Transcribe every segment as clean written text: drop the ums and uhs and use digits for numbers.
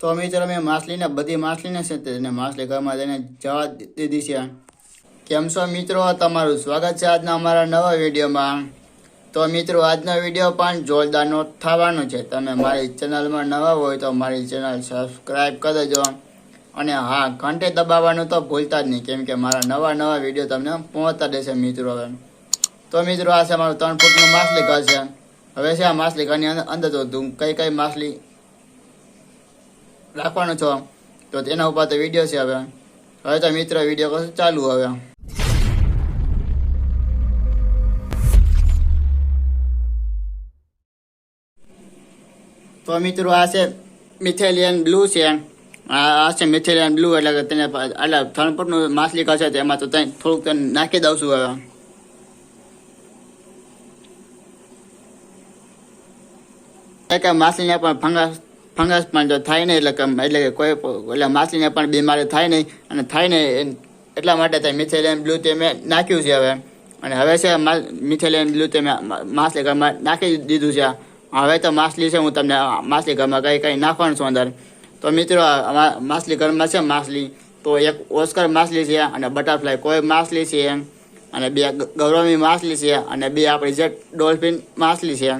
તો મિત્રો મેં માછલીને બધી માછલીને છે તેને માછલી ઘરમાં જઈને જવા દીધી છે. કેમ છો મિત્રો, તમારું સ્વાગત છે આજના અમારા નવા વિડીયોમાં. તો મિત્રો આજનો વિડીયો પણ જોરદારનો થવાનો છે. તમે મારી ચેનલમાં નવા હોય તો મારી ચેનલ સબસ્ક્રાઈબ કરી દેજો અને હા, ઘંટી દબાવવાનું તો ભૂલતા જ નહીં, કેમ કે મારા નવા વિડીયો તમને પહોંચતા રહેશે મિત્રો. હવે તો મિત્રો આ છે મારું 3 ફૂટનું માછલી ઘર છે. હવે છે આ માછલી ઘરની અંદર તો તું કઈ માછલી રાખવાનો છો તો તેના ઉપર તો વિડીયો છે. હવે તો મિત્રો વિડીયો કશું ચાલુ. હવે તો મિત્રો આ છે મિથેલિયન બ્લુ છે. આ છે મિથેલિયન બ્લુ, એટલે કે તેને એટલે 3 ફૂટનું માછલી ઘર છે તેમાં તો થોડુંક નાખી દઉં છું. હવે એક માછલીને પણ ફંગસ પણ જો થાય નહીં, એટલે કે કોઈ એટલે માછલીને પણ બીમારી થાય નહીં, અને થાય નહીં એટલા માટે તે મિથેલિયન બ્લુ તે મેં નાખ્યું છે. હવે છે મિથેલિયન બ્લુ તે મેં માછલી ઘરમાં નાખી દીધું છે. હવે તો માછલી છે, હું તમને માછલી ઘરમાં કઈ નાખવાનું છું અંદર. તો મિત્રો માછલી ઘરમાં છે માછલી તો એક ઓસ્કર માછલી છે, અને બટરફ્લાય કોઈ માછલી છે, અને 2 ગૌરવી માછલી છે, અને 2 આપણી જે ડોલ્ફિન માછલી છે,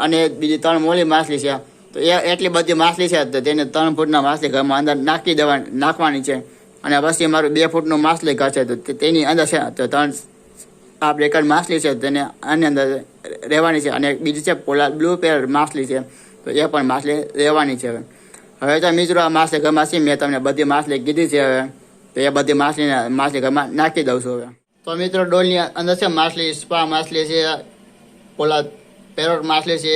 અને બીજી 3 મોલી માછલી છે. તો એટલી બધી માછલી છે તો તેને 3 ફૂટના માછલી ઘરમાં અંદર નાખવાની છે. અને પછી મારું 2 ફૂટનું માછલી ઘર છે તો તેની અંદર છે તો 3 આ બ્લેકર માછલી છે તેને આની અંદર રહેવાની છે. અને બીજી છે પોલાર બ્લુ પેર માછલી છે તો એ પણ માછલી રહેવાની છે. હવે તો મિત્રો આ માછલી ઘરમાં છે મેં તમને બધી માછલી કીધી છે. હવે તો એ બધી માછલી ઘરમાં નાખી દઉં છું. હવે તો મિત્રો ડોલની અંદર છે માછલી સ્પા માછલી છે, પોલાર પેરોટ માછલી છે,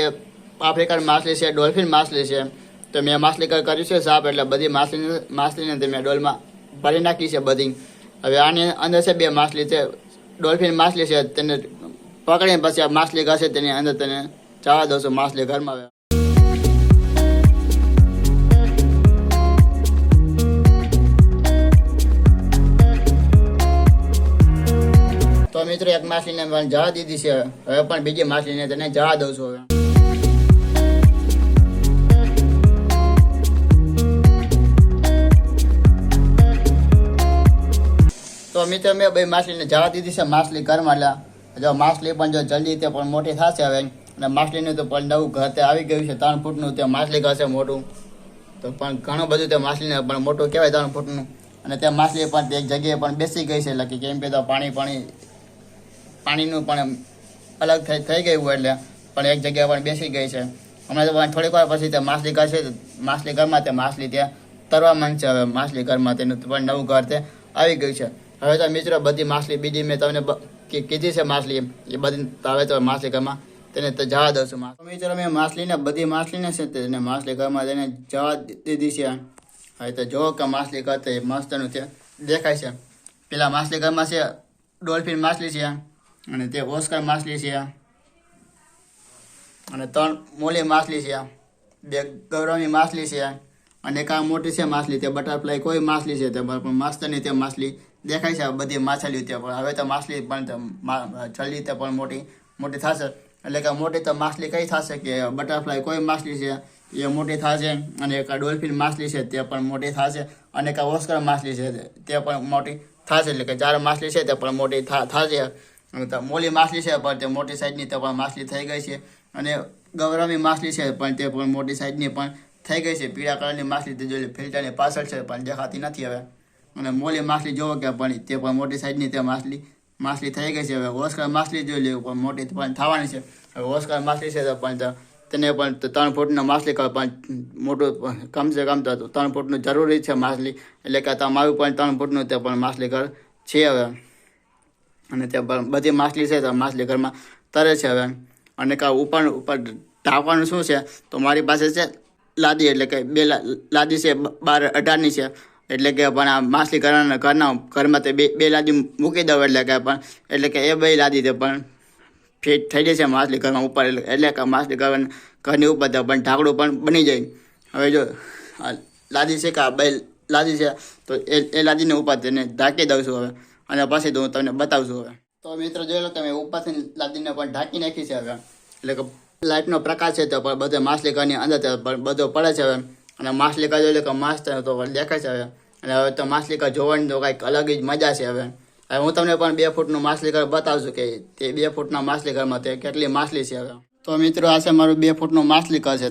આફ્રિકન માછલી છે, ડોલ્ફિન માછલી છે. તો મેં માછલી કર્યું છે સાફ, એટલે બધી માછલીને મેં ડોલમાં ભરી નાખી છે બધી. હવે આની અંદર છે 2 માછલી છે, ડોલ્ફિન માછલી છે, તેને પકડીને પછી આ માછલી ઘર છે તેની અંદર તેને જવા દઉં છું માછલી ઘરમાં. તો મિત્રો એક માછલીને પણ જવા દીધી છે. હવે પણ બીજી માછલીને તેને જવા દઉં છું. હવે તો મિત્રો મેં 2 માછલીને જવા દીધી છે માછલી ઘરમાં. એટલે જો માછલી પણ જો જલ્દી તે પણ મોટી થશે. હવે અને માછલીનું તો પણ નવું ઘર તે આવી ગયું છે 3 ફૂટનું. તે માછલી ઘર છે મોટું, તો પણ ઘણું બધું તે માછલીને પણ મોટું કહેવાય 3 ફૂટનું. અને તે માછલી પણ એક જગ્યાએ પણ બેસી ગઈ છે, એટલે કે કેમ કે તો પાણીનું પણ અલગ થઈ ગયું, એટલે પણ એક જગ્યાએ પણ બેસી ગઈ છે. હમણાં તો થોડીક વાર પછી તે માછલી ઘર છે, માછલી ઘરમાં તે માછલી ત્યાં તરવા માંગશે. હવે માછલી ઘરમાં તેનું પણ નવું ઘર તે આવી ગયું છે. હવે તો મિત્રો બધી માછલી બીજી મેં તમને કીધી છે માછલી એ બધી, હવે તો માછલી ઘરમાં તેને તો જવા દઉં છું. મિત્રો મેં બધી માછલીને છે તેને માછલી ઘરમાં તેને જવા દીધી છે. હવે તો જો કે માછલી ઘર તે મસ્તનું તે દેખાય છે. પેલા માછલી ઘરમાં છે ડોલ્ફિન માછલી છે, અને તે ઓસ્કર માછલી છે, અને 3 મોલી માછલી છે, 2 ગૌરવી માછલી છે, અને એક આ મોટી છે માછલી તે બટરફ્લાય કોઈ માછલી છે તે પણ મસ્તની તે માછલી દેખાય છે બધી માછલીઓ. તે પણ હવે તો માછલી પણ જલ્દી તે પણ મોટી થશે. એટલે કે મોટી તો માછલી કઈ થશે કે બટરફ્લાય કોઈ માછલી છે એ મોટી થશે, અને એક ડોલ્ફિન માછલી છે તે પણ મોટી થશે, અને એક ઓસ્કર માછલી છે તે પણ મોટી થશે. એટલે કે 4 માછલી છે તે પણ મોટી થશે. મોલી માછલી છે પણ તે મોટી સાઈઝની તે પણ માછલી થઈ ગઈ છે, અને ગૌરવી માછલી છે પણ તે પણ મોટી સાઈઝની પણ થઈ ગઈ છે. પીળા કલરની માછલી તે જોઈ ફિલ્ટરની પાછળ છે પણ દેખાતી નથી. હવે અને મોલી માછલી જોવો કે પણ તે પણ મોટી સાઈઝની તે માછલી થઈ ગઈ છે. હવે ઓસ્કર માછલી જોઈ લેવું પણ મોટી પણ થવાની છે. હવે ઓસ્કર માછલી છે તો પણ તેને પણ 3 ફૂટનું માછલી પણ મોટું કમસે કમ તો 3 ફૂટનું જરૂરી છે માછલી. એટલે કે તમારું પણ 3 ફૂટનું તે પણ માછલી ઘર છે. હવે અને તે બધી માછલી છે તો માછલી ઘરમાં તરે છે. હવે અને ઉપર ઢાંકવાનું શું છે તો મારી પાસે છે લાદી, એટલે કે 2 લાદી છે 12-18ની છે. એટલે કે પણ આ માછલી ઘરમાં તે 2 લાદી મૂકી દઉં, એટલે કે એ 2 લાદી તે પણ ફિટ થઈ જશે માછલી ઘરમાં ઉપર. એટલે કે માછલી ઘરની ઉપર પણ ઢાંકણું પણ બની જાય. હવે જો લાદી છે કે આ 2 લાદી છે તો એ લાદીને ઉપર તેને ઢાંકી દઉં છું. હવે અને પછી તો હું તમને બતાવું છું. હવે તો મિત્રો જોઈ લો તમે ઉપરથી લાદીને પણ ઢાંકી નાખી છે. હવે એટલે કે લાઇટનો પ્રકાશ છે તો પણ બધો માછલી ઘરની અંદર બધો પડે છે. હવે અને માછલી કા જોઈ લે કે મસ્ત તો દેખાય છે હવે. અને હવે તો માછલી કા જોવાની તો કંઈક અલગ જ મજા છે હવે. હવે હું તમને પણ 2 ફૂટનું માછલી ઘર બતાવું છું કે તે 2 ફૂટના માછલી ઘરમાં તે કેટલી માછલી છે હવે. તો મિત્રો આ છે મારું 2 ફૂટનું માછલી ઘર છે.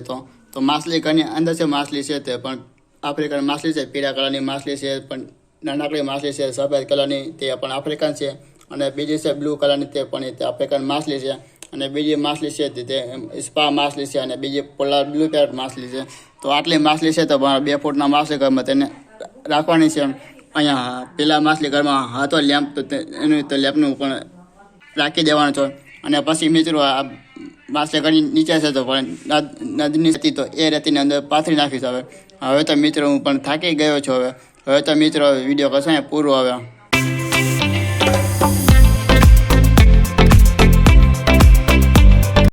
તો માછલી ઘરની અંદર છે માછલી છે તે પણ આફ્રિકન માછલી છે. પીળા કલરની માછલી છે, પણ નાનકડી માછલી છે. સફેદ કલરની તે પણ આફ્રિકન છે. અને બીજી છે બ્લુ કલરની તે પણ તે આફ્રિકન માછલી છે. અને બીજી માછલી છે તે સ્પા માછલી છે. અને બીજી પોલાર બ્લુ પેરેટ માછલી છે. તો આટલી માછલી છે તો 2 ફૂટના માછલી ઘરમાં તેને રાખવાની છે. અહીંયા પેલા માછલી ઘરમાં હતો લેમ્પ, તો એનું તો લેમ્પનું પણ રાખી દેવાનું છે. અને પછી મિત્રો આ માછલી ઘરની નીચે છે તો પણ નદીની હતી તો એ રેતીની અંદર પાથરી નાખીશ હવે. હવે તો મિત્રો હું પણ થાકી ગયો છું હવે તો મિત્રો વિડીયો કશો પૂરો હવે.